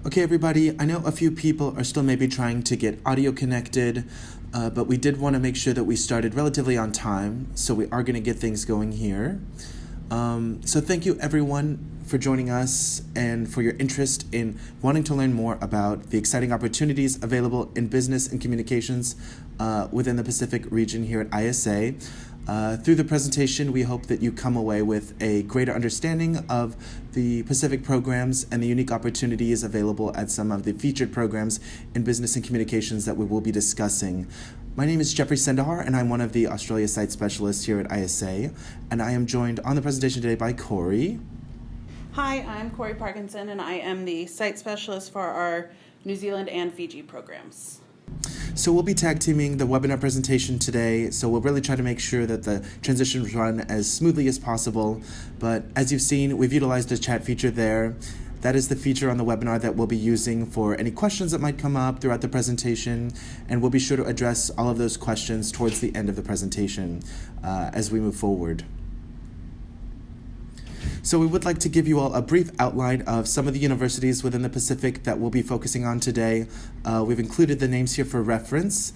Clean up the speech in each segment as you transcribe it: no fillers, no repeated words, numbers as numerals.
Okay, everybody, I know a few people are still maybe trying to get audio connected, but we did want to make sure that we started relatively on time, so we are going to get things going here. So thank you, everyone, for joining us and for your interest in wanting to learn more about the exciting opportunities available in business and communications within the Pacific region here at ISA. Through the presentation, we hope that you come away with a greater understanding of the Pacific programs and the unique opportunities available at some of the featured programs in business and communications that we will be discussing. My name is Jeffrey Sendejar, and I'm one of the Australia Site Specialists here at ISA, and I am joined on the presentation today by Cory. Hi, I'm Cory Parkinson, and I am the Site Specialist for our New Zealand and Fiji programs. So we'll be tag teaming the webinar presentation today, so we'll really try to make sure that the transitions run as smoothly as possible. But as you've seen, we've utilized a chat feature there. That is the feature on the webinar that we'll be using for any questions that might come up throughout the presentation, and we'll be sure to address all of those questions towards the end of the presentation as we move forward. So we would like to give you all a brief outline of some of the universities within the Pacific that we'll be focusing on today. We've included the names here for reference,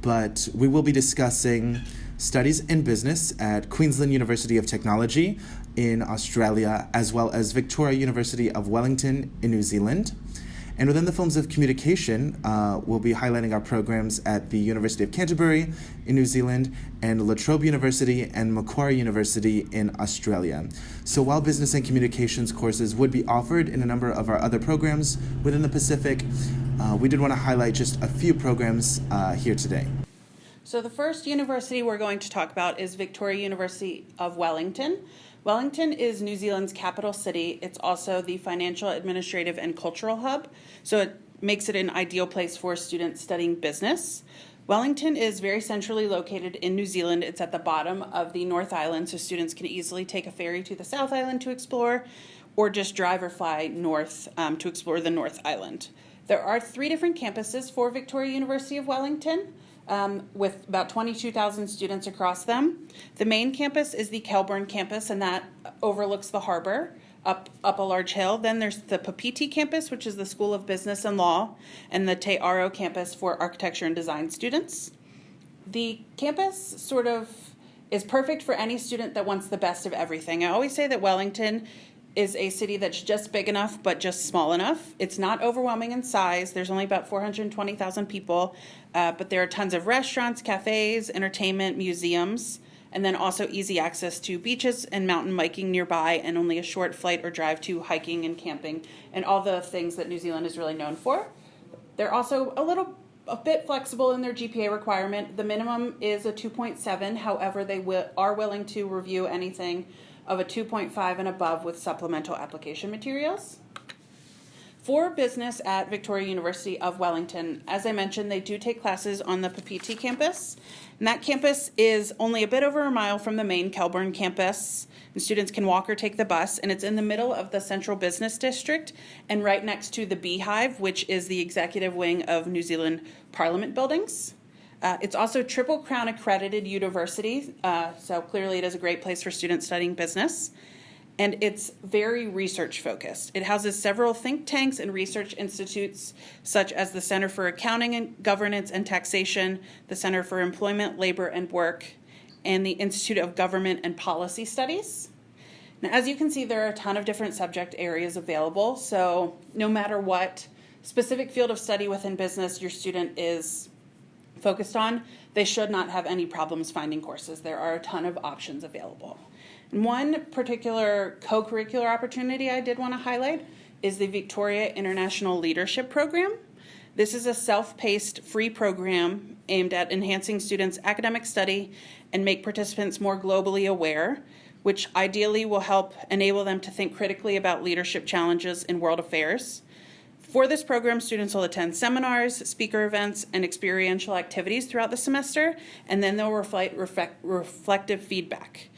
but we will be discussing studies in business at Queensland University of Technology in Australia, as well as Victoria University of Wellington in New Zealand. And within the films of communication, we'll be highlighting our programs at the University of Canterbury in New Zealand and LaTrobe University and Macquarie University in Australia. So while business and communications courses would be offered in a number of our other programs within the Pacific, we did want to highlight just a few programs here today. So the first university we're going to talk about is Victoria University of Wellington. Wellington is New Zealand's capital city. It's also the financial, administrative, and cultural hub, so it makes it an ideal place for students studying business. Wellington is very centrally located in New Zealand. It's at the bottom of the North Island, so students can easily take a ferry to the South Island to explore, or just drive or fly north to explore the North Island. There are 3 different campuses for Victoria University of Wellington, with about 22,000 students across them. The main campus is the Kelburn campus, and that overlooks the harbor up a large hill. Then there's the Papiti campus, which is the School of Business and Law, and the Te Aro campus for architecture and design students. The campus sort of is perfect for any student that wants the best of everything. I always say that Wellington is a city that's just big enough but just small enough. It's not overwhelming in size. There's only about 420,000 people, but there are tons of restaurants, cafes, entertainment, museums, and then also easy access to beaches and mountain biking nearby, and only a short flight or drive to hiking and camping and all the things that New Zealand is really known for. They're also a bit flexible in their GPA requirement. The minimum is a 2.7. However, they are willing to review anything of a 2.5 and above with supplemental application materials. For business at Victoria University of Wellington, as I mentioned, they do take classes on the Papiti campus. And that campus is only a bit over a mile from the main Kelburn campus. And students can walk or take the bus. And it's in the middle of the Central Business District and right next to the Beehive, which is the executive wing of New Zealand Parliament buildings. It's also Triple Crown accredited university, so clearly it is a great place for students studying business. And it's very research focused. It houses several think tanks and research institutes, such as the Center for Accounting and Governance and Taxation, the Center for Employment, Labor, and Work, and the Institute of Government and Policy Studies. Now, as you can see, there are a ton of different subject areas available, so no matter what specific field of study within business your student is focused on, they should not have any problems finding courses. There are a ton of options available. And one particular co-curricular opportunity I did want to highlight is the Victoria International Leadership Program. This is a self-paced free program aimed at enhancing students' academic study and make participants more globally aware, which ideally will help enable them to think critically about leadership challenges in world affairs. For this program, students will attend seminars, speaker events, and experiential activities throughout the semester, and then they'll reflective feedback.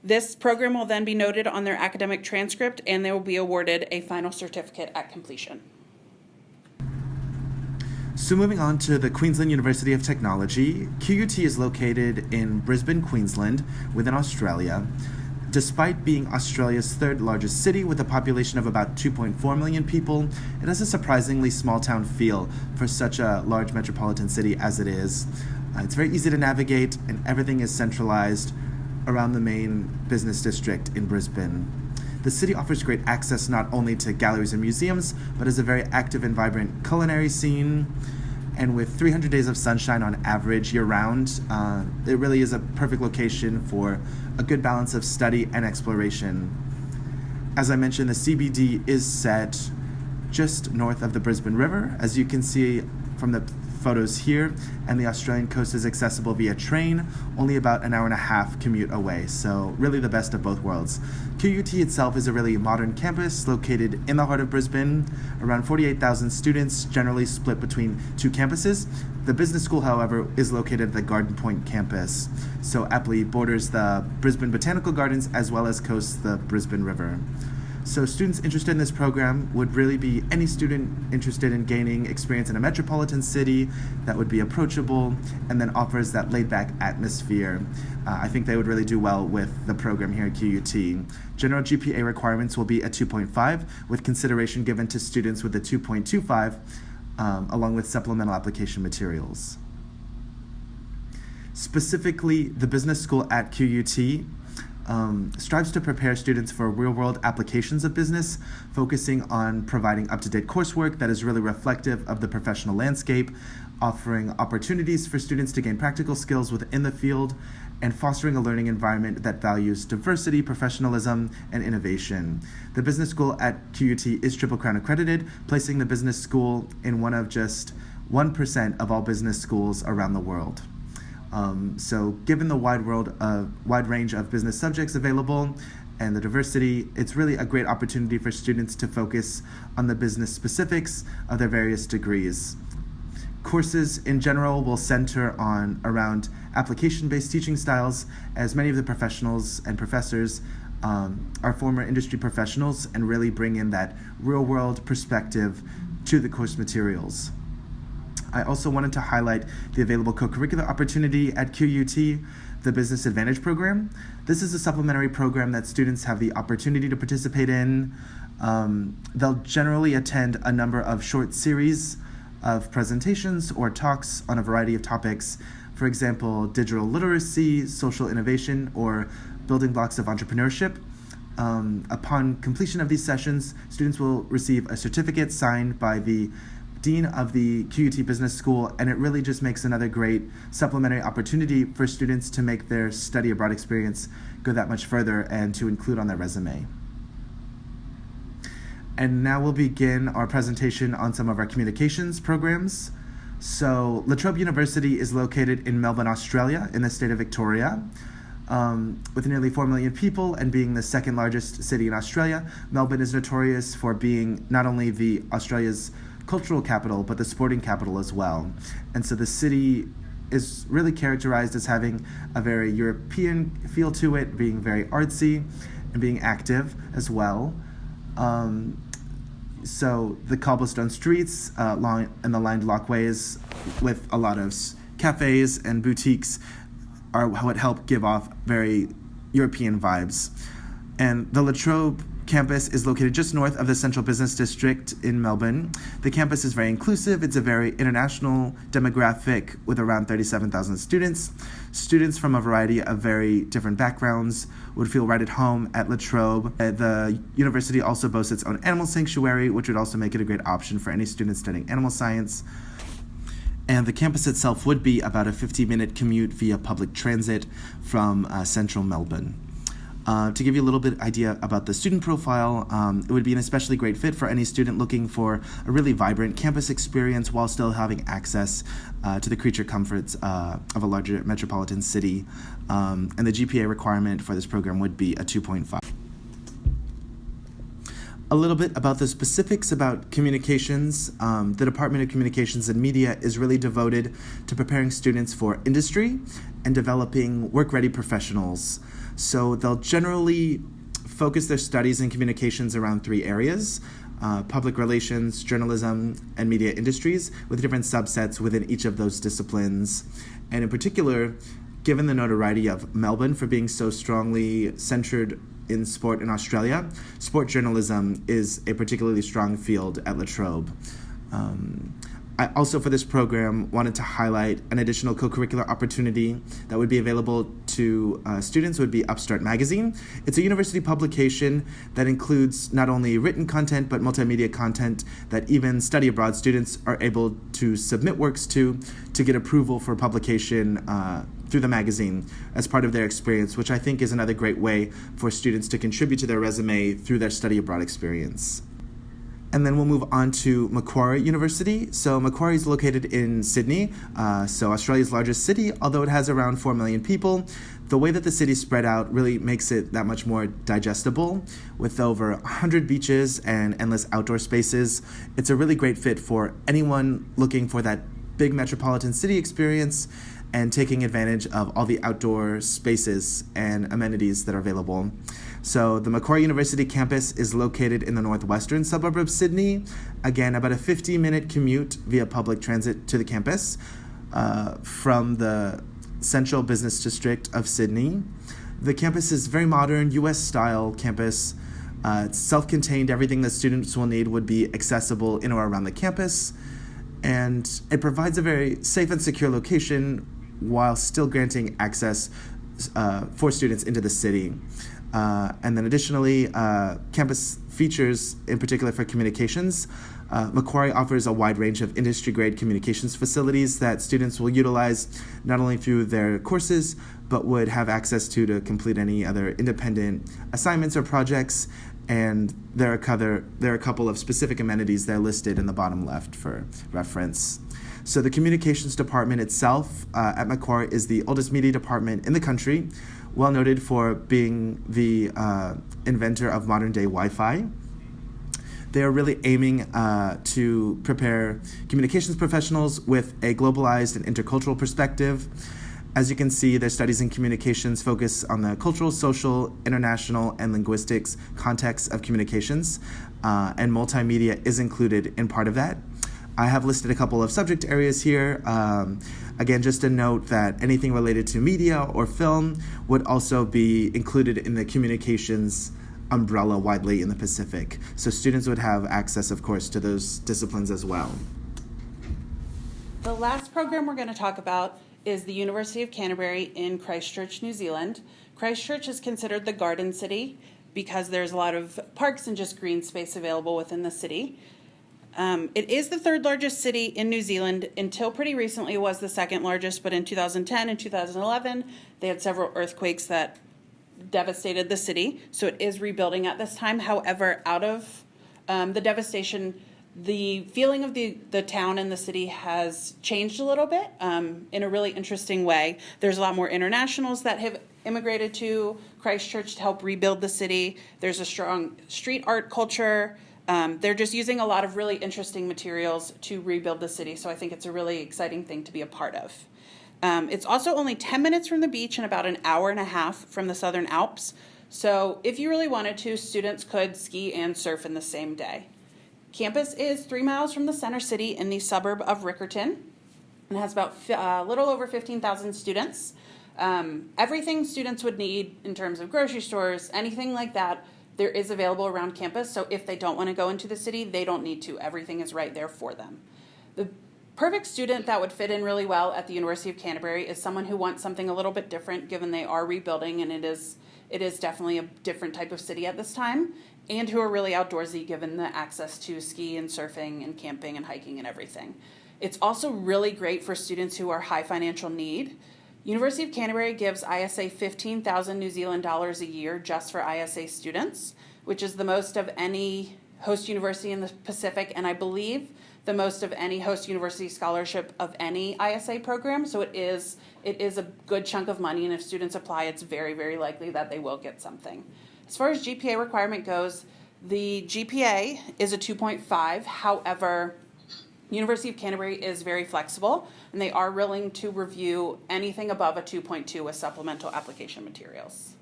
This program will then be noted on their academic transcript, and they will be awarded a final certificate at completion. So moving on to the Queensland University of Technology, QUT is located in Brisbane, Queensland, within Australia. Despite being Australia's third largest city with a population of about 2.4 million people, it has a surprisingly small town feel for such a large metropolitan city as it is. It's very easy to navigate, and everything is centralized around the main business district in Brisbane. The city offers great access not only to galleries and museums, but has a very active and vibrant culinary scene. And with 300 days of sunshine on average year-round, it really is a perfect location for a good balance of study and exploration. As I mentioned, the CBD is set just north of the Brisbane River, as you can see from the photos here, and the Australian coast is accessible via train, only about an hour and a half commute away, so really the best of both worlds. QUT itself is a really modern campus located in the heart of Brisbane, around 48,000 students, generally split between two campuses. The business school, however, is located at the Garden Point campus, so aptly borders the Brisbane Botanical Gardens as well as coasts the Brisbane River. So students interested in this program would really be any student interested in gaining experience in a metropolitan city that would be approachable and then offers that laid-back atmosphere. I think they would really do well with the program here at QUT. General GPA requirements will be a 2.5 with consideration given to students with a 2.25 along with supplemental application materials. Specifically, the business school at QUT strives to prepare students for real-world applications of business, focusing on providing up-to-date coursework that is really reflective of the professional landscape, offering opportunities for students to gain practical skills within the field, and fostering a learning environment that values diversity, professionalism, and innovation. The business school at QUT is Triple Crown accredited, placing the business school in one of just 1% of all business schools around the world. So given the wide range of business subjects available and the diversity, it's really a great opportunity for students to focus on the business specifics of their various degrees. Courses in general will center around application-based teaching styles, as many of the professionals and professors are former industry professionals and really bring in that real-world perspective to the course materials. I also wanted to highlight the available co-curricular opportunity at QUT, the Business Advantage program. This is a supplementary program that students have the opportunity to participate in. They'll generally attend a number of short series of presentations or talks on a variety of topics, for example, digital literacy, social innovation, or building blocks of entrepreneurship. Upon completion of these sessions, students will receive a certificate signed by the Dean of the QUT Business School, and it really just makes another great supplementary opportunity for students to make their study abroad experience go that much further and to include on their resume. And now we'll begin our presentation on some of our communications programs. So LaTrobe University is located in Melbourne, Australia, in the state of Victoria. With nearly 4 million people and being the second largest city in Australia, Melbourne is notorious for being not only Australia's cultural capital, but the sporting capital as well. And so the city is really characterized as having a very European feel to it, being very artsy and being active as well. So the cobblestone streets and the lined walkways with a lot of cafes and boutiques are what help give off very European vibes. And the LaTrobe campus is located just north of the Central Business District in Melbourne. The campus is very inclusive. It's a very international demographic with around 37,000 students. Students from a variety of very different backgrounds would feel right at home at LaTrobe. The university also boasts its own animal sanctuary, which would also make it a great option for any students studying animal science. And the campus itself would be about a 50-minute commute via public transit from central Melbourne. To give you a little bit idea about the student profile, it would be an especially great fit for any student looking for a really vibrant campus experience while still having access to the creature comforts of a larger metropolitan city. And the GPA requirement for this program would be a 2.5. A little bit about the specifics about communications. The Department of Communications and Media is really devoted to preparing students for industry and developing work-ready professionals. So they'll generally focus their studies in communications around 3 areas: public relations, journalism, and media industries, with different subsets within each of those disciplines. And in particular, given the notoriety of Melbourne for being so strongly centered in sport in Australia, sport journalism is a particularly strong field at LaTrobe. I also, for this program, wanted to highlight an additional co-curricular opportunity that would be available to students would be Upstart Magazine. It's a university publication that includes not only written content, but multimedia content that even study abroad students are able to submit works to get approval for publication through the magazine as part of their experience, which I think is another great way for students to contribute to their resume through their study abroad experience. And then we'll move on to Macquarie University. So Macquarie is located in Sydney, so Australia's largest city, although it has around 4 million people. The way that the city's spread out really makes it that much more digestible. With over 100 beaches and endless outdoor spaces, it's a really great fit for anyone looking for that big metropolitan city experience and taking advantage of all the outdoor spaces and amenities that are available. So the Macquarie University campus is located in the northwestern suburb of Sydney. Again, about a 50-minute commute via public transit to the campus from the central business district of Sydney. The campus is very modern, US-style campus. It's self-contained. Everything that students will need would be accessible in or around the campus. And it provides a very safe and secure location while still granting access for students into the city. And then additionally, campus features, in particular for communications, Macquarie offers a wide range of industry-grade communications facilities that students will utilize not only through their courses, but would have access to complete any other independent assignments or projects. And there are a couple of specific amenities that are listed in the bottom left for reference. So the communications department itself at Macquarie is the oldest media department in the country, well noted for being the inventor of modern-day Wi-Fi. They are really aiming to prepare communications professionals with a globalized and intercultural perspective. As you can see, their studies in communications focus on the cultural, social, international, and linguistics context of communications, and multimedia is included in part of that. I have listed a couple of subject areas here. Again, just a note that anything related to media or film would also be included in the communications umbrella widely in the Pacific. So students would have access, of course, to those disciplines as well. The last program we're going to talk about is the University of Canterbury in Christchurch, New Zealand. Christchurch is considered the Garden City because there's a lot of parks and just green space available within the city. It is the third largest city in New Zealand. Until pretty recently, it was the second largest, but in 2010 and 2011, they had several earthquakes that devastated the city, so it is rebuilding at this time. However, out of the devastation, the feeling of the town and the city has changed a little bit in a really interesting way. There's a lot more internationals that have immigrated to Christchurch to help rebuild the city. There's a strong street art culture. They're just using a lot of really interesting materials to rebuild the city, so I think it's a really exciting thing to be a part of. It's also only 10 minutes from the beach and about an hour and a half from the Southern Alps, so if you really wanted to, students could ski and surf in the same day. Campus is 3 miles from the center city in the suburb of Riccarton and has about a little over 15,000 students. Everything students would need in terms of grocery stores, anything like that, there is available around campus, so if they don't want to go into the city, they don't need to. Everything is right there for them. The perfect student that would fit in really well at the University of Canterbury is someone who wants something a little bit different, given they are rebuilding, and it is definitely a different type of city at this time, and who are really outdoorsy, given the access to ski and surfing and camping and hiking and everything. It's also really great for students who are high financial need. University of Canterbury gives ISA 15,000 New Zealand dollars a year just for ISA students, which is the most of any host university in the Pacific, and I believe the most of any host university scholarship of any ISA program. So it is a good chunk of money, and if students apply, it's very, very likely that they will get something. As far as GPA requirement goes, the GPA is a 2.5. However, University of Canterbury is very flexible, and they are willing to review anything above a 2.2 with supplemental application materials.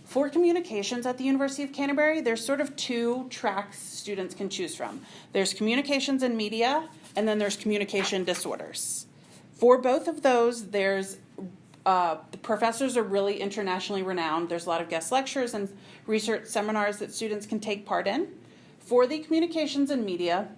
For communications at the University of Canterbury, there's sort of two tracks students can choose from. There's communications and media, and then there's communication disorders. For both of those, there's The professors are really internationally renowned. There's a lot of guest lectures and research seminars that students can take part in. For the communications and media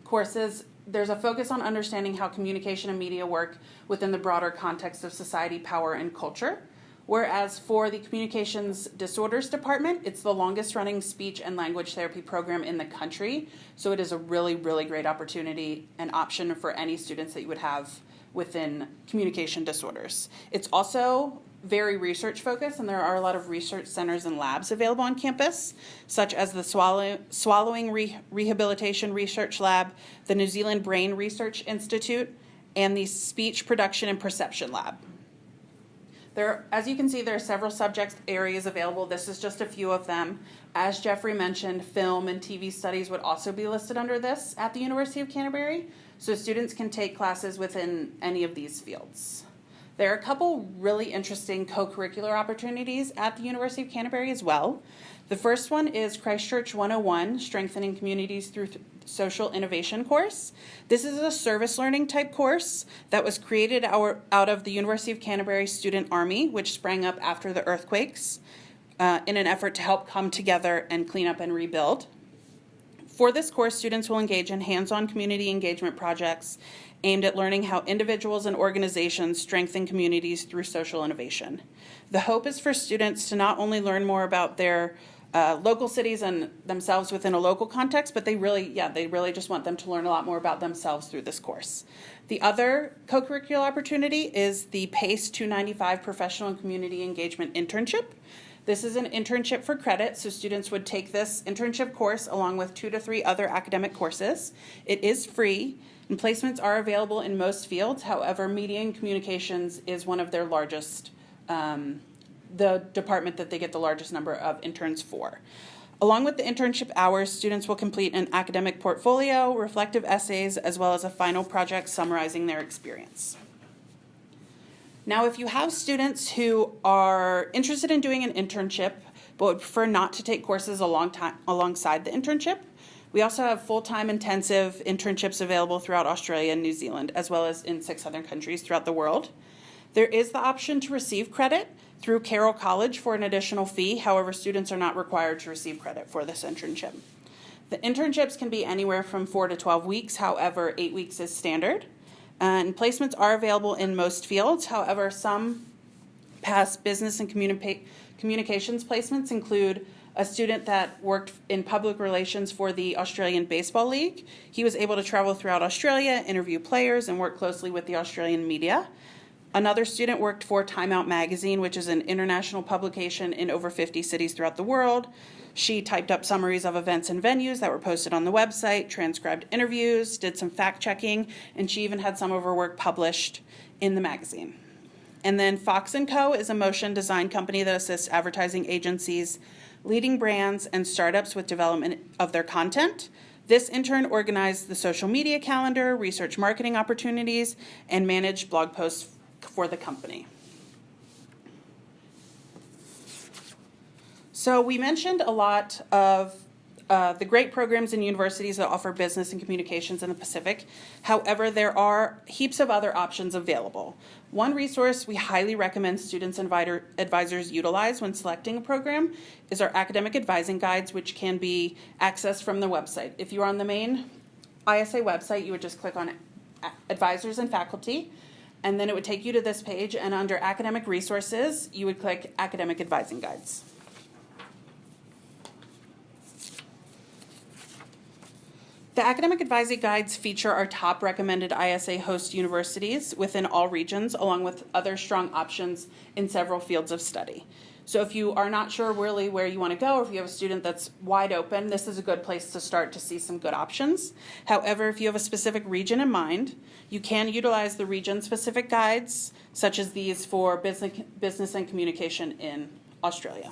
courses, there's a focus on understanding how communication and media work within the broader context of society, power, and culture. Whereas for the Communications Disorders Department, it's the longest running speech and language therapy program in the country. So it is a really, really great opportunity and option for any students that you would have within communication disorders. It's also very research focused, and there are a lot of research centers and labs available on campus, such as the Swallowing Rehabilitation Research Lab, the New Zealand Brain Research Institute, and the Speech Production and Perception Lab. As you can see, there are several subject areas available. This is just a few of them. As Jeffrey mentioned, film and TV studies would also be listed under this at the University of Canterbury, so students can take classes within any of these fields. There are a couple really interesting co-curricular opportunities at the University of Canterbury as well. The first one is Christchurch 101, Strengthening Communities Through Social Innovation course. This is a service learning type course that was created out of the University of Canterbury Student Army, which sprang up after the earthquakes in an effort to help come together and clean up and rebuild. For this course, students will engage in hands-on community engagement projects aimed at learning how individuals and organizations strengthen communities through social innovation. The hope is for students to not only learn more about their local cities and themselves within a local context, but they really just want them to learn a lot more about themselves through this course. The other co-curricular opportunity is the PACE 295 Professional and Community Engagement Internship. This is an internship for credit, so students would take this internship course along with 2 to 3 other academic courses. It is free, and placements are available in most fields. However, media and communications is one of their largest, the department that they get the largest number of interns for. Along with the internship hours, students will complete an academic portfolio, reflective essays, as well as a final project summarizing their experience. Now, if you have students who are interested in doing an internship but would prefer not to take courses alongside the internship, we also have full-time intensive internships available throughout Australia and New Zealand, as well as in 6 other countries throughout the world. There is the option to receive credit through Carroll College for an additional fee. However, students are not required to receive credit for this internship. The internships can be anywhere from 4 to 12 weeks. However, 8 weeks is standard. And placements are available in most fields. However, some past business and communications placements include a student that worked in public relations for the Australian Baseball League. He was able to travel throughout Australia, interview players, and work closely with the Australian media. Another student worked for Time Out Magazine, which is an international publication in over 50 cities throughout the world. She typed up summaries of events and venues that were posted on the website, transcribed interviews, did some fact-checking, and she even had some of her work published in the magazine. And then Fox & Co. is a motion design company that assists advertising agencies, leading brands, and startups with development of their content. This intern organized the social media calendar, research marketing opportunities, and managed blog posts for the company. So we mentioned a lot of the great programs in universities that offer business and communications in the Pacific. However, there are heaps of other options available. One resource we highly recommend students and advisors utilize when selecting a program is our academic advising guides, which can be accessed from the website. If you're on the main ISA website, you would just click on advisors and faculty, and then it would take you to this page, and under academic resources, you would click academic advising guides. The academic advising guides feature our top recommended ISA host universities within all regions, along with other strong options in several fields of study. So if you are not sure really where you want to go, or if you have a student that's wide open, this is a good place to start to see some good options. However, if you have a specific region in mind, you can utilize the region-specific guides, such as these for business and communication in Australia.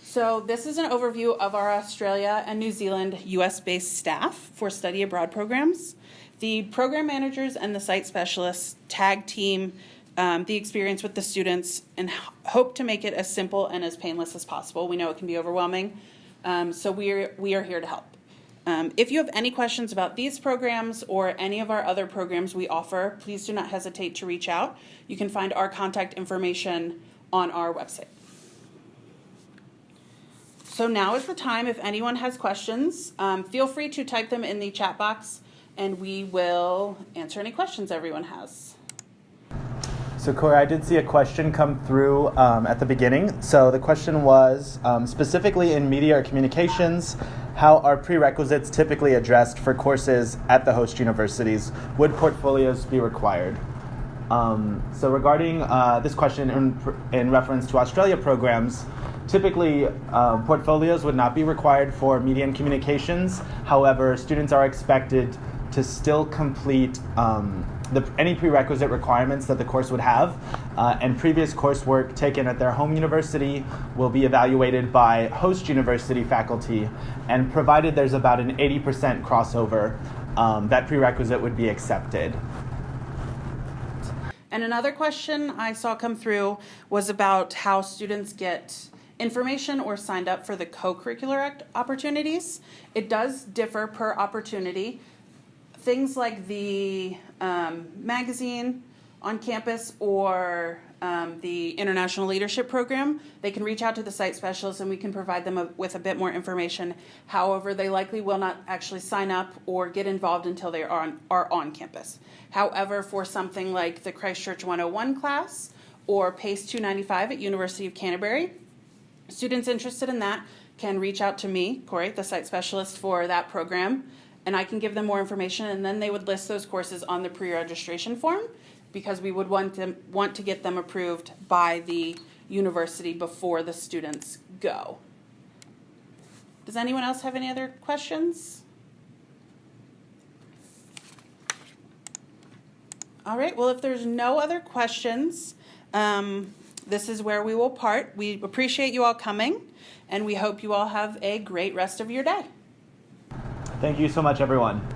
So this is an overview of our Australia and New Zealand US-based staff for study abroad programs. The program managers and the site specialists tag team the experience with the students and hope to make it as simple and as painless as possible. We know it can be overwhelming, so we are here to help. If you have any questions about these programs or any of our other programs we offer, please do not hesitate to reach out. You can find our contact information on our website. So now is the time. If anyone has questions, feel free to type them in the chat box and we will answer any questions everyone has. So Cory, I did see a question come through at the beginning. So the question was, specifically in media or communications, how are prerequisites typically addressed for courses at the host universities? Would portfolios be required? So regarding this question in reference to Australia programs, typically portfolios would not be required for media and communications. However, students are expected to still complete any prerequisite requirements that the course would have, and previous coursework taken at their home university will be evaluated by host university faculty, and provided there's about an 80% crossover, that prerequisite would be accepted. And another question I saw come through was about how students get information or signed up for the co-curricular opportunities. It does differ per opportunity. Things like the magazine on campus or the International Leadership Program, they can reach out to the site specialist and we can provide them with a bit more information. However, they likely will not actually sign up or get involved until they are on campus. However, for something like the Christchurch 101 class or PACE 295 at University of Canterbury, students interested in that can reach out to me, Cory, the site specialist for that program, and I can give them more information, and then they would list those courses on the pre-registration form because we would want to get them approved by the university before the students go. Does anyone else have any other questions? All right, well, if there's no other questions, this is where we will part. We appreciate you all coming, and we hope you all have a great rest of your day. Thank you so much, everyone.